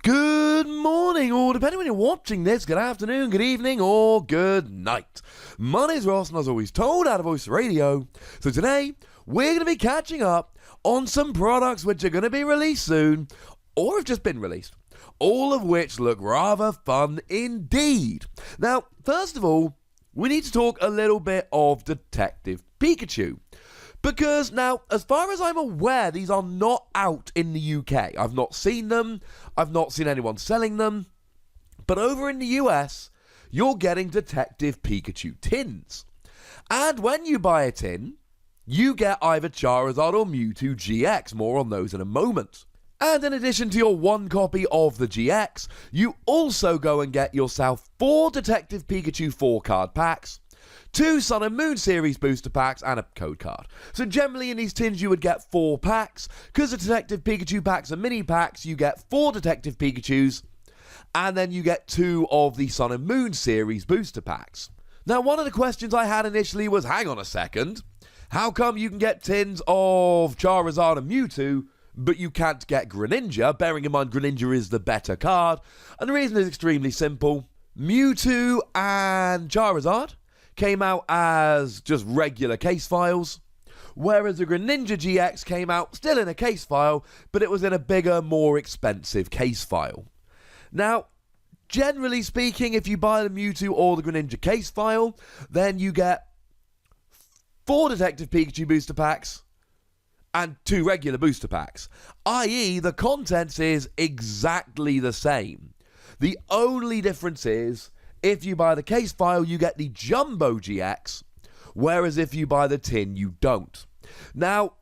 Good morning, or depending when you're watching this, good afternoon, good evening, or good night. My name's Ross, and as always told out of Voice Radio. So today, we're going to be catching up on some products which are going to be released soon, or have just been released, all of which look rather fun indeed. Now, first of all, we need to talk a little bit of Detective Pikachu. Because now, as far as I'm aware, these are not out in the UK. I've not seen them. I've not seen anyone selling them. But over in the US, you're getting Detective Pikachu tins. And when you buy a tin, you get either Charizard or Mewtwo GX. More on those in a moment. And in addition to your one copy of the GX, you also go and get yourself 4 Detective Pikachu 4-card packs, 2 Sun and Moon series booster packs, and a code card. So generally in these tins you would get 4 packs. Because the Detective Pikachu packs are mini packs, you get 4 Detective Pikachus, and then you get 2 of the Sun and Moon series booster packs. Now, one of the questions I had initially was, hang on a second, how come you can get tins of Charizard and Mewtwo, but you can't get Greninja, bearing in mind Greninja is the better card? And the reason is extremely simple. Mewtwo and Charizard came out as just regular case files, whereas the Greninja GX came out still in a case file, but it was in a bigger, more expensive case file. Now, generally speaking, if you buy the Mewtwo or the Greninja case file, then you get 4 Detective Pikachu booster packs and 2 regular booster packs, i.e. the contents is exactly the same. The only difference is, if you buy the case file, you get the Jumbo GX, whereas if you buy the tin, you don't. Now,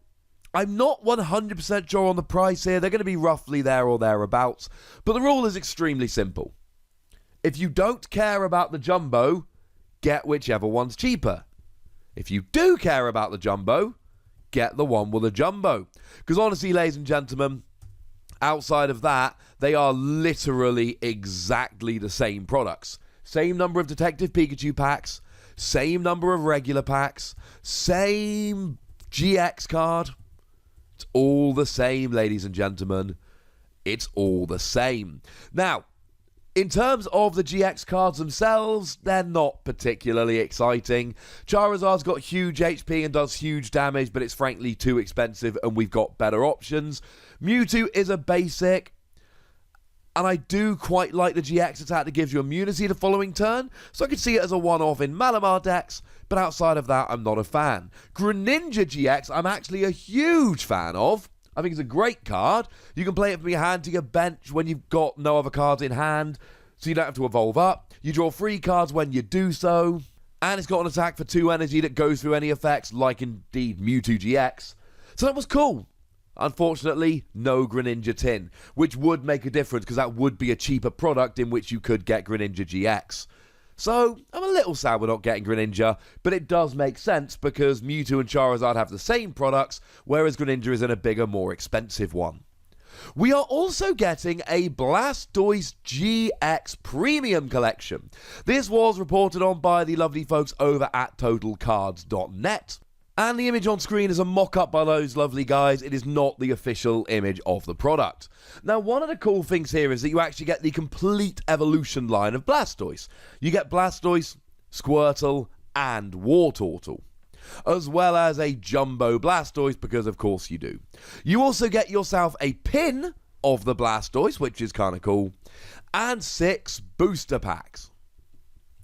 I'm not 100% sure on the price here. They're going to be roughly there or thereabouts, but the rule is extremely simple. If you don't care about the Jumbo, get whichever one's cheaper. If you do care about the Jumbo, get the one with the Jumbo. Because honestly, ladies and gentlemen, outside of that, they are literally exactly the same products. Same number of Detective Pikachu packs, same number of regular packs, same GX card. It's all the same, ladies and gentlemen. It's all the same. Now, in terms of the GX cards themselves, they're not particularly exciting. Charizard's got huge HP and does huge damage, but it's frankly too expensive and we've got better options. Mewtwo is a basic, and I do quite like the GX attack that gives you immunity the following turn, so I could see it as a one-off in Malamar decks, but outside of that, I'm not a fan. Greninja GX, I'm actually a huge fan of. I think it's a great card. You can play it from your hand to your bench when you've got no other cards in hand, so you don't have to evolve up. You draw 3 cards when you do so, and it's got an attack for 2 energy that goes through any effects, like indeed Mewtwo GX. So that was cool. Unfortunately, no Greninja tin, which would make a difference because that would be a cheaper product in which you could get Greninja GX. So, I'm a little sad we're not getting Greninja, but it does make sense because Mewtwo and Charizard have the same products, whereas Greninja is in a bigger, more expensive one. We are also getting a Blastoise-GX Premium Collection. This was reported on by the lovely folks over at TotalCards.net. And the image on screen is a mock-up by those lovely guys. It is not the official image of the product. Now, one of the cool things here is that you actually get the complete evolution line of Blastoise. You get Blastoise, Squirtle, and Wartortle, as well as a Jumbo Blastoise, because of course you do. You also get yourself a pin of the Blastoise, which is kind of cool, and 6 booster packs.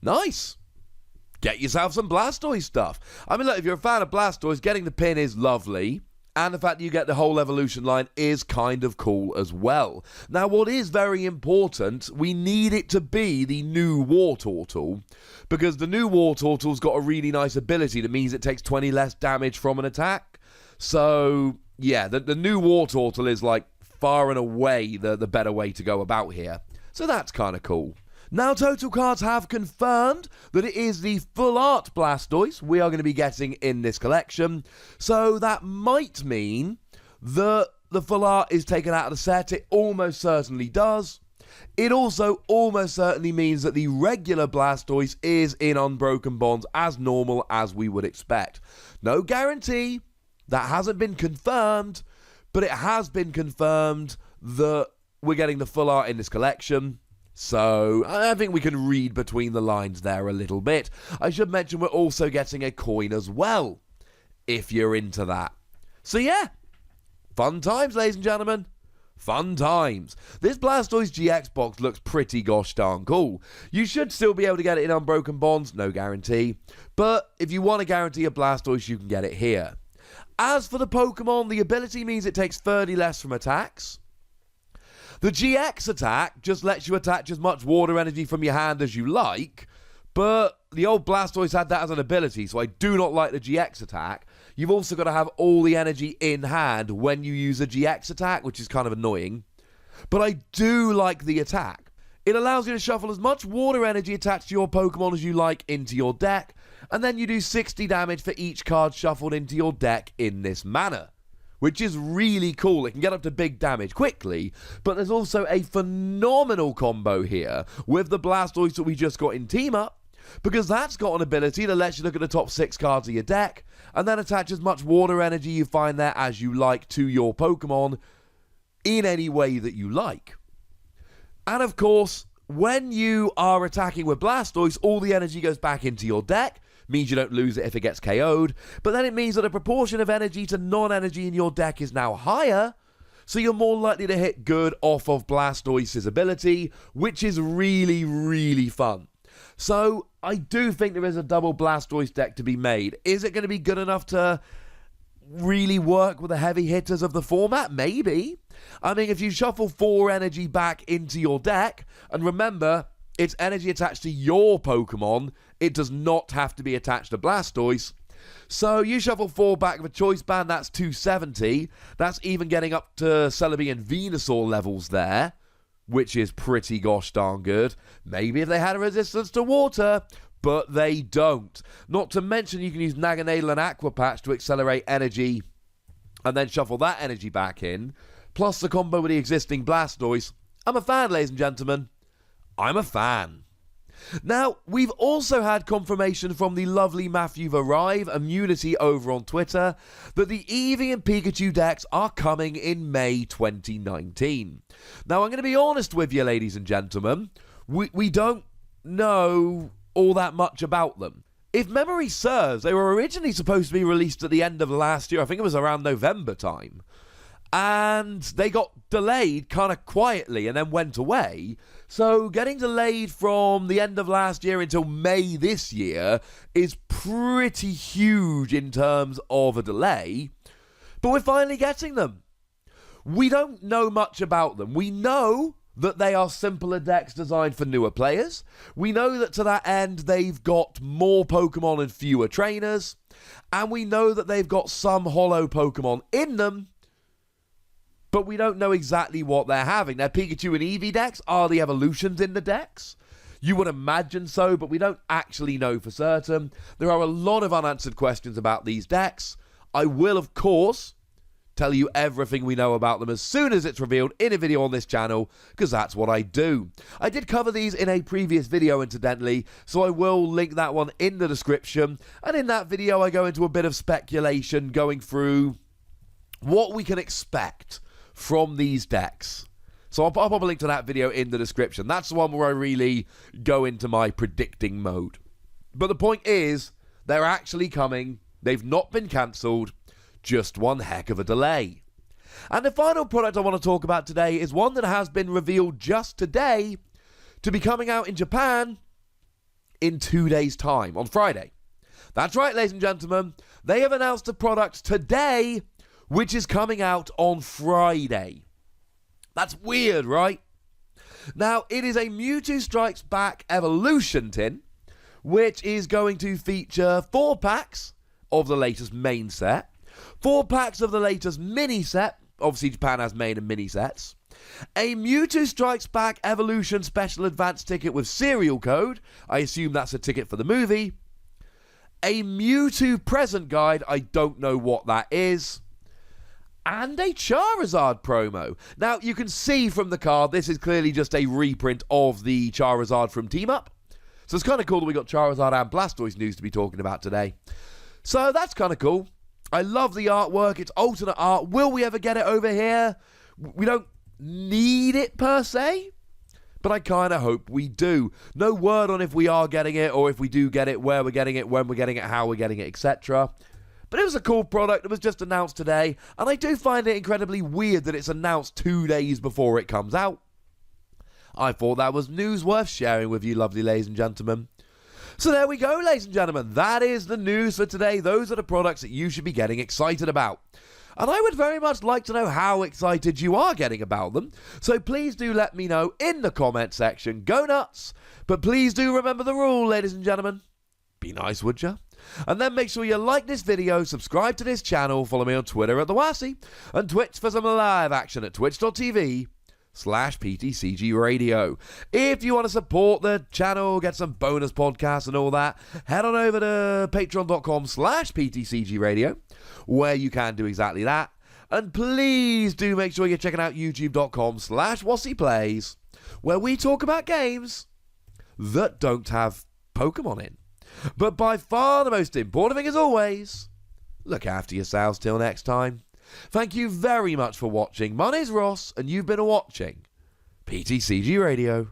Nice! Get yourself some Blastoise stuff. I mean, look, if you're a fan of Blastoise, getting the pin is lovely. And the fact that you get the whole evolution line is kind of cool as well. Now, what is very important, we need it to be the new Wartortle. Because the new Wartortle's got a really nice ability that means it takes 20 less damage from an attack. So, yeah, the new Wartortle is, like, far and away the better way to go about here. So that's kind of cool. Now, Total Cards have confirmed that it is the full art Blastoise we are going to be getting in this collection. So that might mean that the full art is taken out of the set. It almost certainly does. It also almost certainly means that the regular Blastoise is in Unbroken Bonds as normal as we would expect. No guarantee. That hasn't been confirmed. But it has been confirmed that we're getting the full art in this collection. So, I think we can read between the lines there a little bit. I should mention we're also getting a coin as well, if you're into that. So yeah, fun times, ladies and gentlemen. Fun times. This Blastoise-GX box looks pretty gosh darn cool. You should still be able to get it in Unbroken Bonds, no guarantee. But if you want to guarantee a Blastoise, you can get it here. As for the Pokemon, the ability means it takes 30 less from attacks. The GX attack just lets you attach as much water energy from your hand as you like, but the old Blastoise had that as an ability, so I do not like the GX attack. You've also got to have all the energy in hand when you use a GX attack, which is kind of annoying. But I do like the attack. It allows you to shuffle as much water energy attached to your Pokemon as you like into your deck, and then you do 60 damage for each card shuffled into your deck in this manner, which is really cool. It can get up to big damage quickly, but there's also a phenomenal combo here with the Blastoise that we just got in Team Up, because that's got an ability that lets you look at the top 6 cards of your deck, and then attach as much water energy you find there as you like to your Pokemon in any way that you like. And of course, when you are attacking with Blastoise, all the energy goes back into your deck, means you don't lose it if it gets KO'd, but then it means that the proportion of energy to non-energy in your deck is now higher, so you're more likely to hit good off of Blastoise's ability, which is really, really fun. So, I do think there is a double Blastoise deck to be made. Is it going to be good enough to really work with the heavy hitters of the format? Maybe. I mean, if you shuffle 4 energy back into your deck, and remember, it's energy attached to your Pokemon, it does not have to be attached to Blastoise. So you shuffle 4 back of a choice band, that's 270. That's even getting up to Celebi and Venusaur levels there, which is pretty gosh darn good. Maybe if they had a resistance to water, but they don't. Not to mention you can use Naganadel and Aqua Patch to accelerate energy and then shuffle that energy back in, plus the combo with the existing Blastoise. I'm a fan, ladies and gentlemen. I'm a fan. Now, we've also had confirmation from the lovely Matthew Varive Immunity over on Twitter that the Eevee and Pikachu decks are coming in May 2019. Now, I'm going to be honest with you, ladies and gentlemen. We don't know all that much about them. If memory serves, they were originally supposed to be released at the end of last year. I think it was around November time. And they got delayed kind of quietly and then went away. So getting delayed from the end of last year until May this year is pretty huge in terms of a delay. But we're finally getting them. We don't know much about them. We know that they are simpler decks designed for newer players. We know that to that end they've got more Pokemon and fewer trainers. And we know that they've got some holo Pokemon in them. But we don't know exactly what they're having. Their Pikachu and Eevee decks are the evolutions in the decks. You would imagine so, but we don't actually know for certain. There are a lot of unanswered questions about these decks. I will, of course, tell you everything we know about them as soon as it's revealed in a video on this channel, because that's what I do. I did cover these in a previous video, incidentally, so I will link that one in the description. And in that video, I go into a bit of speculation going through what we can expect from these decks. So I'll pop a link to that video in the description. That's the one where I really go into my predicting mode. But the point is, they're actually coming. They've not been cancelled. Just one heck of a delay. And the final product I want to talk about today is one that has been revealed just today to be coming out in Japan in 2 days' time, on Friday. That's right, ladies and gentlemen. They have announced a product today which is coming out on Friday. That's weird, right? Now, it is a Mewtwo Strikes Back Evolution tin, which is going to feature 4 packs of the latest main set, 4 packs of the latest mini set, obviously Japan has main and mini sets, a Mewtwo Strikes Back Evolution Special Advance ticket with serial code, I assume that's a ticket for the movie, a Mewtwo Present Guide, I don't know what that is, and a Charizard promo. Now, you can see from the card, this is clearly just a reprint of the Charizard from Team Up. So it's kind of cool that we got Charizard and Blastoise news to be talking about today. So that's kind of cool. I love the artwork. It's alternate art. Will we ever get it over here? We don't need it per se, but I kind of hope we do. No word on if we are getting it, or if we do get it, where we're getting it, when we're getting it, how we're getting it, etc. But it was a cool product that was just announced today, and I do find it incredibly weird that it's announced 2 days before it comes out. I thought that was news worth sharing with you, lovely ladies and gentlemen. So there we go, ladies and gentlemen. That is the news for today. Those are the products that you should be getting excited about. And I would very much like to know how excited you are getting about them. So please do let me know in the comment section. Go nuts. But please do remember the rule, ladies and gentlemen. Be nice, would ya? And then make sure you like this video, subscribe to this channel, follow me on Twitter at @TheWassy, and Twitch for some live action at twitch.tv/PTCGRadio. If you want to support the channel, get some bonus podcasts and all that, head on over to patreon.com/PTCGRadio, where you can do exactly that. And please do make sure you're checking out youtube.com/WassyPlays, where we talk about games that don't have Pokemon in. But by far the most important thing, as always, look after yourselves till next time. Thank you very much for watching. My name's Ross, and you've been watching PTCG Radio.